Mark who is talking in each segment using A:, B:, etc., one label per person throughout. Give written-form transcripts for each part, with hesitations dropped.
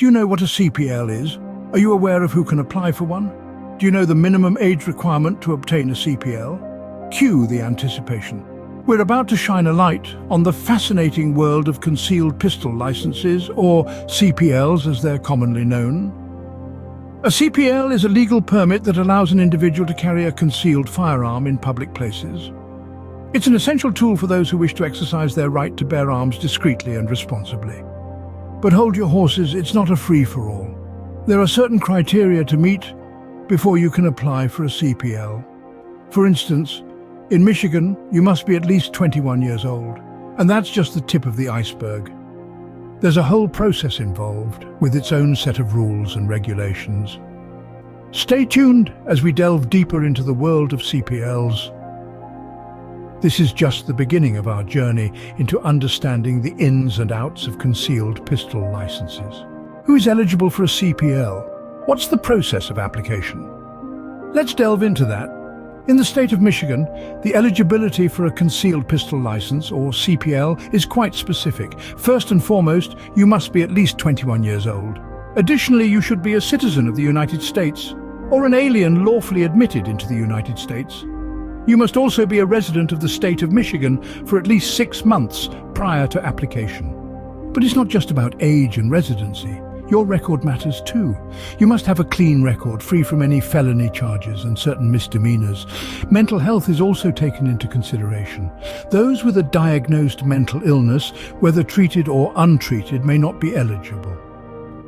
A: Do you know what a CPL is? Are you aware of who can apply for one? Do you know the minimum age requirement to obtain a CPL? Cue the anticipation. We're about to shine a light on the fascinating world of concealed pistol licenses, or CPLs as they're commonly known. A CPL is a legal permit that allows an individual to carry a concealed firearm in public places. It's an essential tool for those who wish to exercise their right to bear arms discreetly and responsibly. But hold your horses, it's not a free-for-all. There are certain criteria to meet before you can apply for a CPL. For instance, in Michigan, you must be at least 21 years old, and that's just the tip of the iceberg. There's a whole process involved, with its own set of rules and regulations. Stay tuned as we delve deeper into the world of CPLs. This is just the beginning of our journey into understanding the ins and outs of concealed pistol licenses. Who is eligible for a CPL? What's the process of application? Let's delve into that. In the state of Michigan, the eligibility for a concealed pistol license, or CPL, is quite specific. First and foremost, you must be at least 21 years old. Additionally, you should be a citizen of the United States, or an alien lawfully admitted into the United States. You must also be a resident of the state of Michigan for at least 6 months prior to application. But it's not just about age and residency. Your record matters too. You must have a clean record, free from any felony charges and certain misdemeanors. Mental health is also taken into consideration. Those with a diagnosed mental illness, whether treated or untreated, may not be eligible.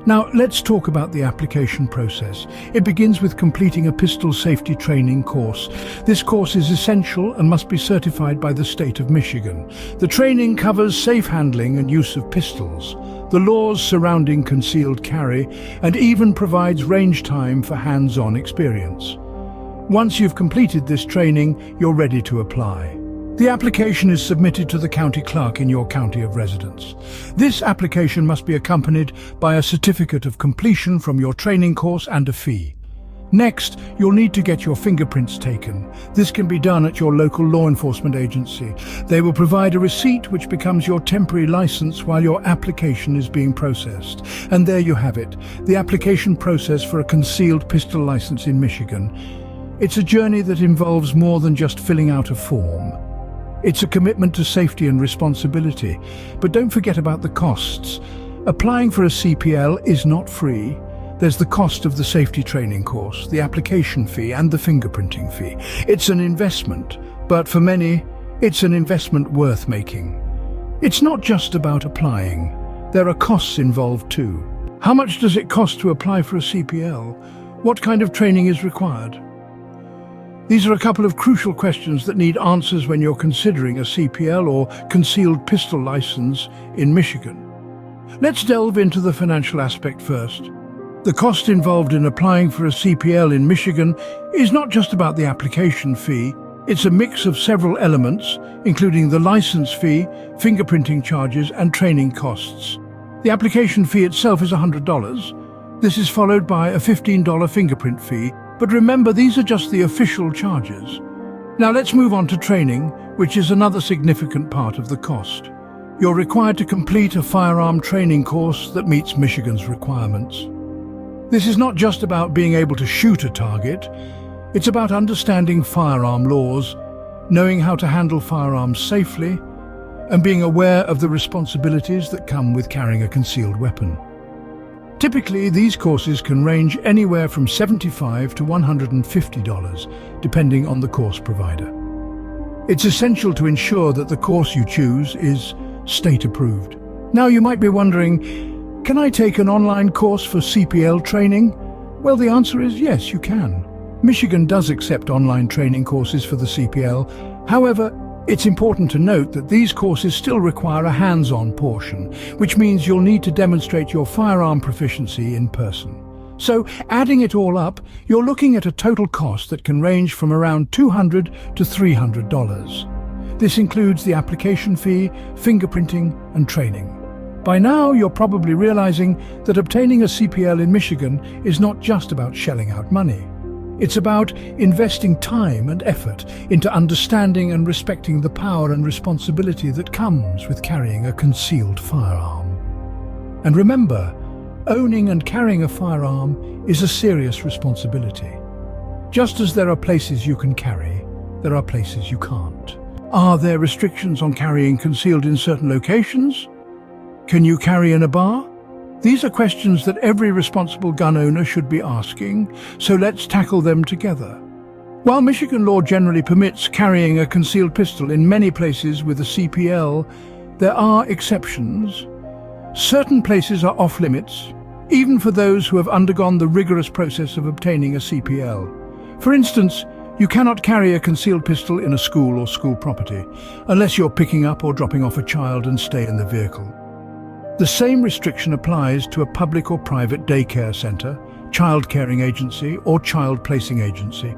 A: Now, let's talk about the application process. It begins with completing a pistol safety training course. This course is essential and must be certified by the state of Michigan. The training covers safe handling and use of pistols, the laws surrounding concealed carry, and even provides range time for hands-on experience. Once you've completed this training, you're ready to apply. The application is submitted to the county clerk in your county of residence. This application must be accompanied by a certificate of completion from your training course and a fee. Next, you'll need to get your fingerprints taken. This can be done at your local law enforcement agency. They will provide a receipt which becomes your temporary license while your application is being processed. And there you have it, the application process for a concealed pistol license in Michigan. It's a journey that involves more than just filling out a form. It's a commitment to safety and responsibility. But don't forget about the costs. Applying for a CPL is not free. There's the cost of the safety training course, the application fee, and the fingerprinting fee. It's an investment, but for many, it's an investment worth making. It's not just about applying. There are costs involved too. How much does it cost to apply for a CPL? What kind of training is required? These are a couple of crucial questions that need answers when you're considering a CPL or concealed pistol license in Michigan. Let's delve into the financial aspect first. The cost involved in applying for a CPL in Michigan is not just about the application fee. It's a mix of several elements, including the license fee, fingerprinting charges, and training costs. The application fee itself is $100. This is followed by a $15 fingerprint fee, but remember, these are just the official charges. Now let's move on to training, which is another significant part of the cost. You're required to complete a firearm training course that meets Michigan's requirements. This is not just about being able to shoot a target. It's about understanding firearm laws, knowing how to handle firearms safely, and being aware of the responsibilities that come with carrying a concealed weapon. Typically, these courses can range anywhere from $75 to $150, depending on the course provider. It's essential to ensure that the course you choose is state-approved. Now you might be wondering, can I take an online course for CPL training? Well, the answer is yes, you can. Michigan does accept online training courses for the CPL. However, it's important to note that these courses still require a hands-on portion, which means you'll need to demonstrate your firearm proficiency in person. So, adding it all up, you're looking at a total cost that can range from around $200 to $300. This includes the application fee, fingerprinting, and training. By now, you're probably realizing that obtaining a CPL in Michigan is not just about shelling out money. It's about investing time and effort into understanding and respecting the power and responsibility that comes with carrying a concealed firearm. And remember, Owning and carrying a firearm is a serious responsibility. Just as there are places you can carry, there are places you can't. Are there restrictions on carrying concealed in certain locations? Can you carry in a bar? These are questions that every responsible gun owner should be asking, so let's tackle them together. While Michigan law generally permits carrying a concealed pistol in many places with a CPL, there are exceptions. Certain places are off-limits, even for those who have undergone the rigorous process of obtaining a CPL. For instance, you cannot carry a concealed pistol in a school or school property, unless you're picking up or dropping off a child and stay in the vehicle. The same restriction applies to a public or private daycare centre, child caring agency, or child placing agency.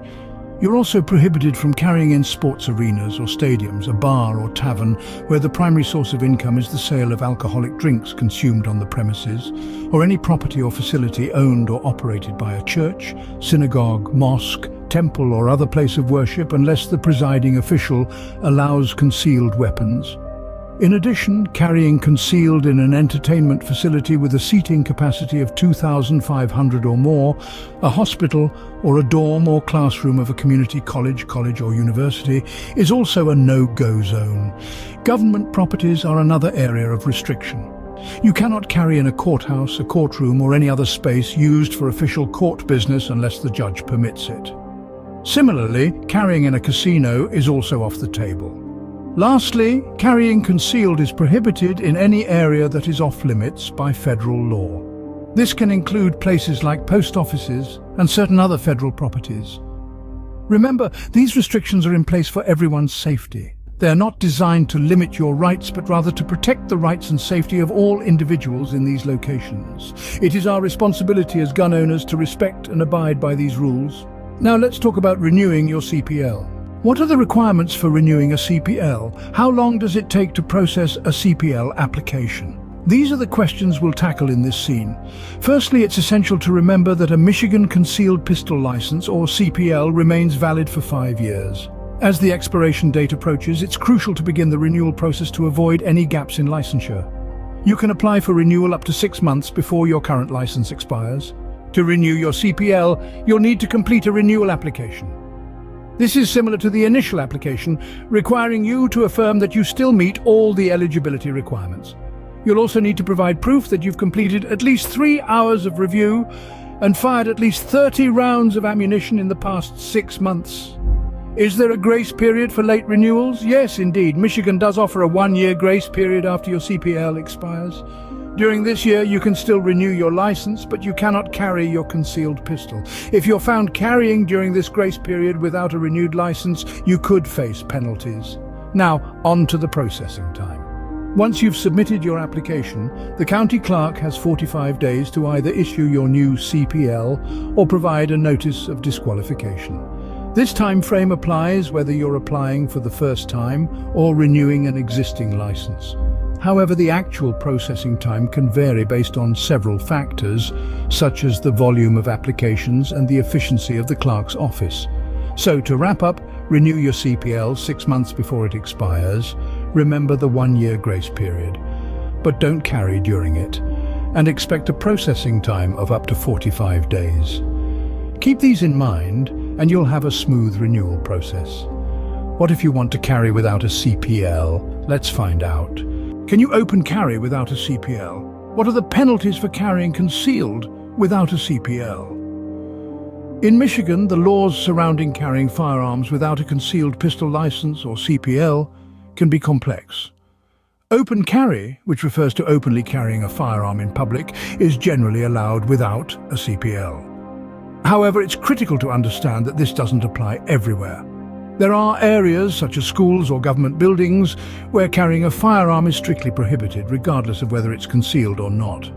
A: You're also prohibited from carrying in sports arenas or stadiums, a bar or tavern where the primary source of income is the sale of alcoholic drinks consumed on the premises, or any property or facility owned or operated by a church, synagogue, mosque, temple or other place of worship unless the presiding official allows concealed weapons. In addition, carrying concealed in an entertainment facility with a seating capacity of 2,500 or more, a hospital or a dorm or classroom of a community college or university is also a no-go zone. Government properties are another area of restriction. You cannot carry in a courthouse, a courtroom or any other space used for official court business unless the judge permits it. Similarly, carrying in a casino is also off the table. Lastly, carrying concealed is prohibited in any area that is off-limits by federal law. This can include places like post offices and certain other federal properties. Remember, these restrictions are in place for everyone's safety. They are not designed to limit your rights, but rather to protect the rights and safety of all individuals in these locations. It is our responsibility as gun owners to respect and abide by these rules. Now let's talk about renewing your CPL. What are the requirements for renewing a CPL? How long does it take to process a CPL application? These are the questions we'll tackle in this scene. Firstly, it's essential to remember that a Michigan Concealed Pistol License, or CPL, remains valid for 5 years. As the expiration date approaches, it's crucial to begin the renewal process to avoid any gaps in licensure. You can apply for renewal up to 6 months before your current license expires. To renew your CPL, you'll need to complete a renewal application. This is similar to the initial application, requiring you to affirm that you still meet all the eligibility requirements. You'll also need to provide proof that you've completed at least 3 hours of review and fired at least 30 rounds of ammunition in the past 6 months. Is there a grace period for late renewals? Yes, indeed. Michigan does offer a 1-year grace period after your CPL expires. During this year, you can still renew your license, but you cannot carry your concealed pistol. If you're found carrying during this grace period without a renewed license, you could face penalties. Now, on to the processing time. Once you've submitted your application, the county clerk has 45 days to either issue your new CPL or provide a notice of disqualification. This time frame applies whether you're applying for the first time or renewing an existing license. However, the actual processing time can vary based on several factors, such as the volume of applications and the efficiency of the clerk's office. So, to wrap up, renew your CPL 6 months before it expires. Remember the 1-year grace period, but don't carry during it, and expect a processing time of up to 45 days. Keep these in mind, and you'll have a smooth renewal process. What if you want to carry without a CPL? Let's find out. Can you open carry without a CPL? What are the penalties for carrying concealed without a CPL? In Michigan, the laws surrounding carrying firearms without a concealed pistol license or CPL can be complex. Open carry, which refers to openly carrying a firearm in public, is generally allowed without a CPL. However, it's critical to understand that this doesn't apply everywhere. There are areas, such as schools or government buildings, where carrying a firearm is strictly prohibited, regardless of whether it's concealed or not.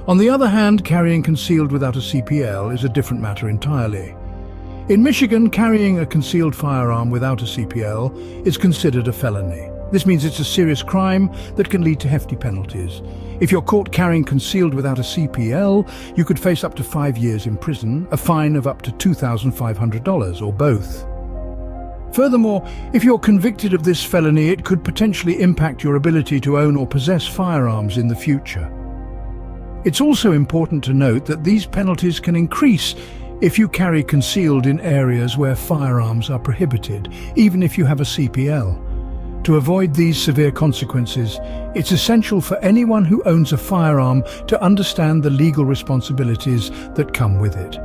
A: On the other hand, carrying concealed without a CPL is a different matter entirely. In Michigan, carrying a concealed firearm without a CPL is considered a felony. This means it's a serious crime that can lead to hefty penalties. If you're caught carrying concealed without a CPL, you could face up to 5 years in prison, a fine of up to $2,500, or both. Furthermore, if you're convicted of this felony, it could potentially impact your ability to own or possess firearms in the future. It's also important to note that these penalties can increase if you carry concealed in areas where firearms are prohibited, even if you have a CPL. To avoid these severe consequences, it's essential for anyone who owns a firearm to understand the legal responsibilities that come with it.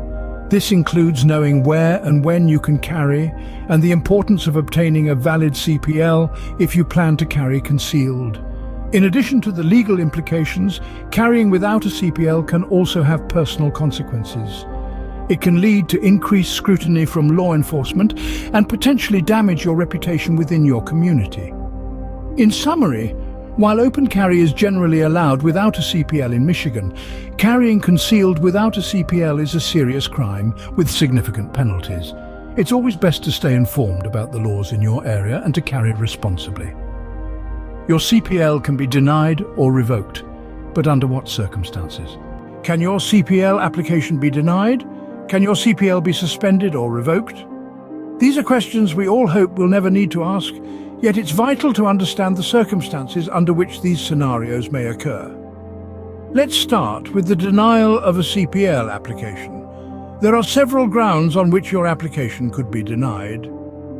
A: This includes knowing where and when you can carry, and the importance of obtaining a valid CPL if you plan to carry concealed. In addition to the legal implications, carrying without a CPL can also have personal consequences. It can lead to increased scrutiny from law enforcement and potentially damage your reputation within your community. In summary, while open carry is generally allowed without a CPL in Michigan, carrying concealed without a CPL is a serious crime with significant penalties. It's always best to stay informed about the laws in your area and to carry responsibly. Your CPL can be denied or revoked, but under what circumstances? Can your CPL application be denied? Can your CPL be suspended or revoked? These are questions we all hope we'll never need to ask, yet it's vital to understand the circumstances under which these scenarios may occur. Let's start with the denial of a CPL application. There are several grounds on which your application could be denied.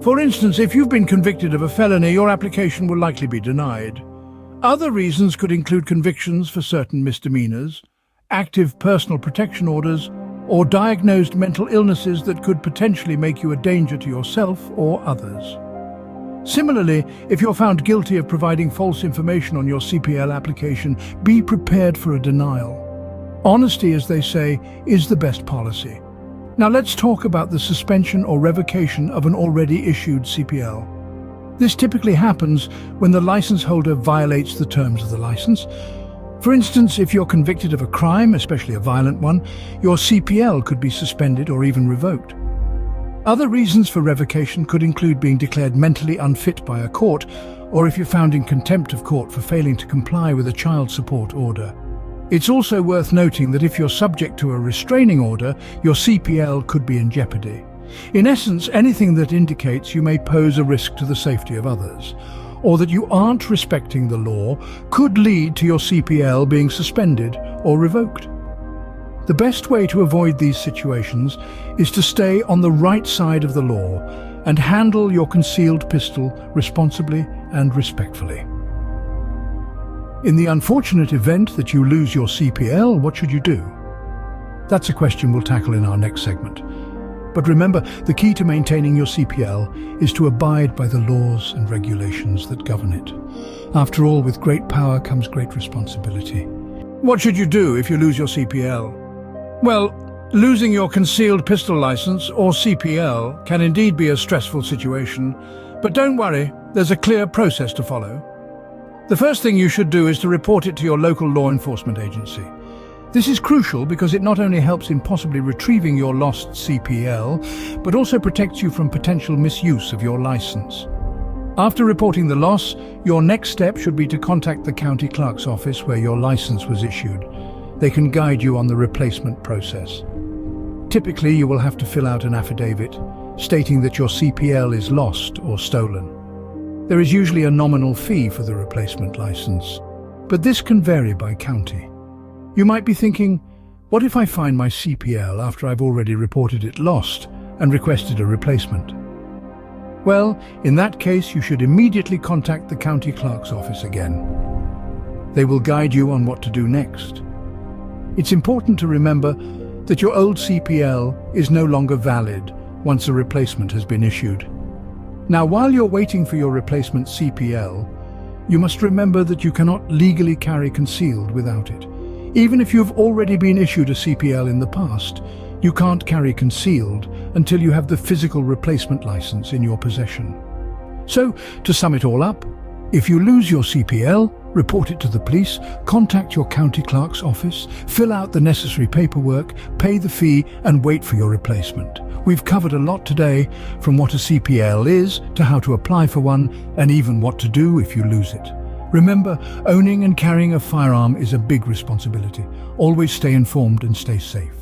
A: For instance, if you've been convicted of a felony, your application will likely be denied. Other reasons could include convictions for certain misdemeanors, active personal protection orders, or diagnosed mental illnesses that could potentially make you a danger to yourself or others. Similarly, if you're found guilty of providing false information on your CPL application, be prepared for a denial. Honesty, as they say, is the best policy. Now let's talk about the suspension or revocation of an already issued CPL. This typically happens when the license holder violates the terms of the license. For instance, if you're convicted of a crime, especially a violent one, your CPL could be suspended or even revoked. Other reasons for revocation could include being declared mentally unfit by a court, or if you're found in contempt of court for failing to comply with a child support order. It's also worth noting that if you're subject to a restraining order, your CPL could be in jeopardy. In essence, anything that indicates you may pose a risk to the safety of others, or that you aren't respecting the law, could lead to your CPL being suspended or revoked. The best way to avoid these situations is to stay on the right side of the law and handle your concealed pistol responsibly and respectfully. In the unfortunate event that you lose your CPL, what should you do? That's a question we'll tackle in our next segment. But remember, the key to maintaining your CPL is to abide by the laws and regulations that govern it. After all, with great power comes great responsibility. What should you do if you lose your CPL? Well, losing your concealed pistol license, or CPL, can indeed be a stressful situation, but don't worry, there's a clear process to follow. The first thing you should do is to report it to your local law enforcement agency. This is crucial because it not only helps in possibly retrieving your lost CPL, but also protects you from potential misuse of your license. After reporting the loss, your next step should be to contact the county clerk's office where your license was issued. They can guide you on the replacement process. Typically, you will have to fill out an affidavit stating that your CPL is lost or stolen. There is usually a nominal fee for the replacement license, but this can vary by county. You might be thinking, what if I find my CPL after I've already reported it lost and requested a replacement? Well, in that case, you should immediately contact the county clerk's office again. They will guide you on what to do next. It's important to remember that your old CPL is no longer valid once a replacement has been issued. Now, while you're waiting for your replacement CPL, you must remember that you cannot legally carry concealed without it. Even if you've already been issued a CPL in the past, you can't carry concealed until you have the physical replacement license in your possession. So, to sum it all up, if you lose your CPL, report it to the police, contact your county clerk's office, fill out the necessary paperwork, pay the fee, and wait for your replacement. We've covered a lot today, from what a CPL is to how to apply for one, and even what to do if you lose it. Remember, owning and carrying a firearm is a big responsibility. Always stay informed and stay safe.